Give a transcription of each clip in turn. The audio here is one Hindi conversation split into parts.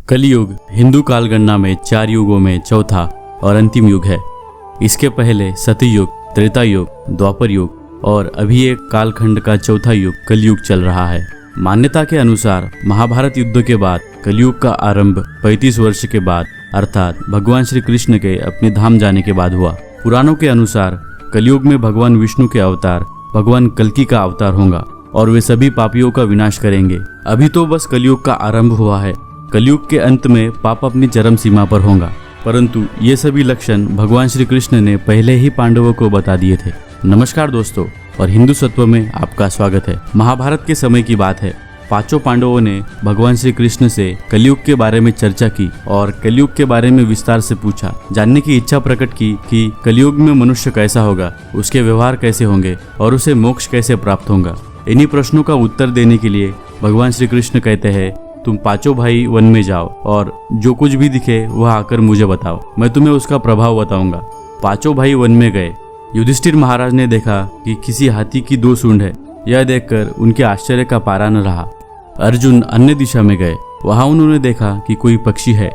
कलियुग हिंदू कालगणना में 4 युगों में चौथा और अंतिम युग है। इसके पहले सतयुग, त्रेता युग, द्वापर युग और अभी एक कालखंड का चौथा युग कलियुग चल रहा है। मान्यता के अनुसार महाभारत युद्ध के बाद कलियुग का आरंभ 35 वर्ष के बाद अर्थात भगवान श्री कृष्ण के अपने धाम जाने के बाद हुआ। पुराणों के अनुसार कलियुग में भगवान विष्णु के अवतार भगवान कल्कि का अवतार होगा और वे सभी पापियों का विनाश करेंगे। अभी तो बस कलियुग का आरंभ हुआ है। कलियुग के अंत में पाप अपनी चरम सीमा पर होगा, परंतु ये सभी लक्षण भगवान श्री कृष्ण ने पहले ही पांडवों को बता दिए थे। नमस्कार दोस्तों, और हिंदू सत्व में आपका स्वागत है। महाभारत के समय की बात है। 5 पांडवों ने भगवान श्री कृष्ण से कलियुग के बारे में चर्चा की और कलियुग के बारे में विस्तार से पूछा, जानने की इच्छा प्रकट की कि कलियुग में मनुष्य कैसा होगा, उसके व्यवहार कैसे होंगे और उसे मोक्ष कैसे प्राप्त होगा। इन्हीं प्रश्नों का उत्तर देने के लिए भगवान श्री कृष्ण कहते हैं, तुम 5 भाई वन में जाओ और जो कुछ भी दिखे वह आकर मुझे बताओ, मैं तुम्हें उसका प्रभाव बताऊंगा। 5 भाई वन में गए। युधिष्ठिर महाराज ने देखा कि किसी हाथी की 2 सूंड है। यह देखकर उनके आश्चर्य का पारा न रहा। अर्जुन अन्य दिशा में गए। वहां उन्होंने देखा कि कोई पक्षी है,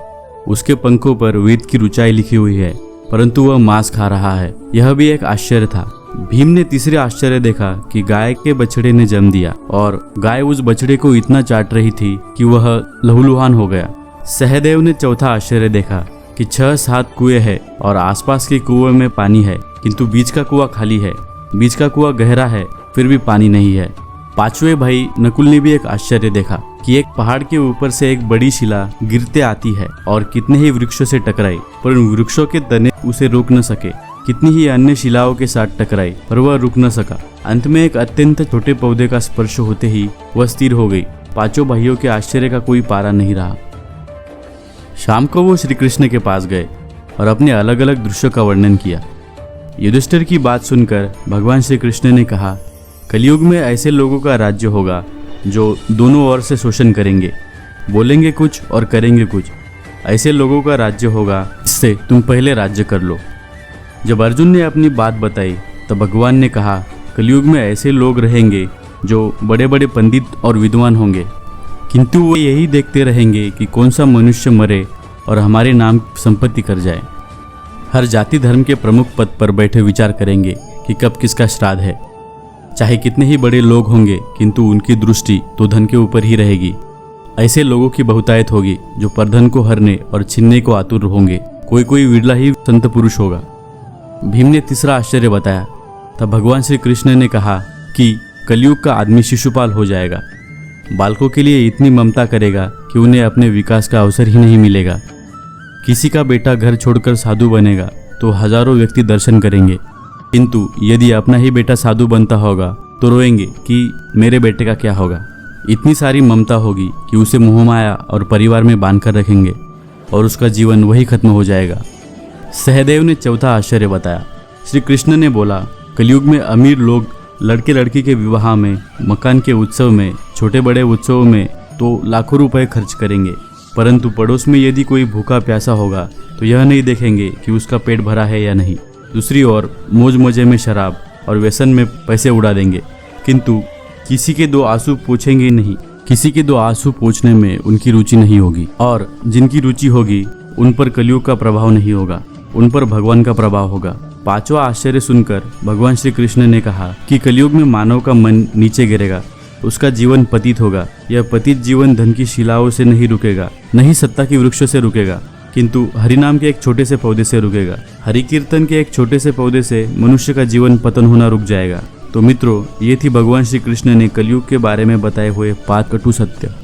उसके पंखों पर वेद की ऋचाई लिखी हुई है, परंतु वह मांस खा रहा है। यह भी एक आश्चर्य था। भीम ने तीसरे आश्चर्य देखा कि गाय के बछड़े ने जन्म दिया और गाय उस बछड़े को इतना चाट रही थी कि वह लहूलुहान हो गया। सहदेव ने चौथा आश्चर्य देखा कि 6-7 कुएं हैं और आसपास के कुएं में पानी है, किंतु बीच का कुआं खाली है। बीच का कुआं गहरा है, फिर भी पानी नहीं है। 5वें भाई नकुल ने भी एक आश्चर्य देखा कि एक पहाड़ के ऊपर से एक बड़ी शिला गिरते आती है और कितने ही वृक्षों से टकराई, पर उन वृक्षों के तने उसे रोक न सके। कितनी ही अन्य शिलाओं के साथ टकराई, पर वह रुक न सका। अंत में एक अत्यंत छोटे पौधे का स्पर्श होते ही वह स्थिर हो गई। 5 भाइयों के आश्चर्य का कोई पारा नहीं रहा। शाम को वो श्री कृष्ण के पास गए और अपने अलग अलग दृश्यों का वर्णन किया। युधिष्ठिर की बात सुनकर भगवान श्री कृष्ण ने कहा, कलियुग में ऐसे लोगों का राज्य होगा जो दोनों ओर से शोषण करेंगे, बोलेंगे कुछ और करेंगे कुछ। ऐसे लोगों का राज्य होगा, इससे तुम पहले राज्य कर लो। जब अर्जुन ने अपनी बात बताई तब भगवान ने कहा, कलियुग में ऐसे लोग रहेंगे जो बड़े बड़े पंडित और विद्वान होंगे, किंतु वो यही देखते रहेंगे कि कौन सा मनुष्य मरे और हमारे नाम संपत्ति कर जाए। हर जाति धर्म के प्रमुख पद पर बैठे विचार करेंगे कि कब किसका श्राद्ध है। चाहे कितने ही बड़े लोग होंगे, किंतु उनकी दृष्टि तो धन के ऊपर ही रहेगी। ऐसे लोगों की बहुतायत होगी जो परधन को हरने और छीनने को आतुर होंगे। कोई विरला ही संत पुरुष होगा। भीम ने तीसरा आश्चर्य बताया। तब भगवान श्री कृष्ण ने कहा कि कलियुग का आदमी शिशुपाल हो जाएगा। बालकों के लिए इतनी ममता करेगा कि उन्हें अपने विकास का अवसर ही नहीं मिलेगा। किसी का बेटा घर छोड़कर साधु बनेगा तो हजारों व्यक्ति दर्शन करेंगे, किंतु यदि अपना ही बेटा साधु बनता होगा तो रोएंगे कि मेरे बेटे का क्या होगा। इतनी सारी ममता होगी कि उसे मोहमाया और परिवार में बांध कर रखेंगे और उसका जीवन वही खत्म हो जाएगा। सहदेव ने चौथा आश्चर्य बताया। श्री कृष्ण ने बोला, कलियुग में अमीर लोग लड़के लड़की के विवाह में, मकान के उत्सव में, छोटे बड़े उत्सवों में तो लाखों रुपए खर्च करेंगे, परंतु पड़ोस में यदि कोई भूखा प्यासा होगा तो यह नहीं देखेंगे कि उसका पेट भरा है या नहीं। दूसरी ओर मौज मजे में शराब और व्यसन में पैसे उड़ा देंगे, किंतु किसी के 2 आंसू पूछेंगे नहीं। किसी के 2 आंसू पूछने में उनकी रुचि नहीं होगी, और जिनकी रुचि होगी उन पर कलियुग का प्रभाव नहीं होगा, उन पर भगवान का प्रभाव होगा। 5वां आश्चर्य सुनकर भगवान श्री कृष्ण ने कहा कि कलियुग में मानव का मन नीचे गिरेगा, उसका जीवन पतित होगा। यह पतित जीवन धन की शिलाओं से नहीं रुकेगा, नहीं सत्ता की वृक्षों से रुकेगा, किंतु हरिनाम के एक छोटे से पौधे से रुकेगा। हरि कीर्तन के एक छोटे से पौधे से मनुष्य का जीवन पतन होना रुक जाएगा। तो मित्रों, ये थी भगवान श्री कृष्ण ने कलियुग के बारे में बताए हुए 5 कटु सत्य।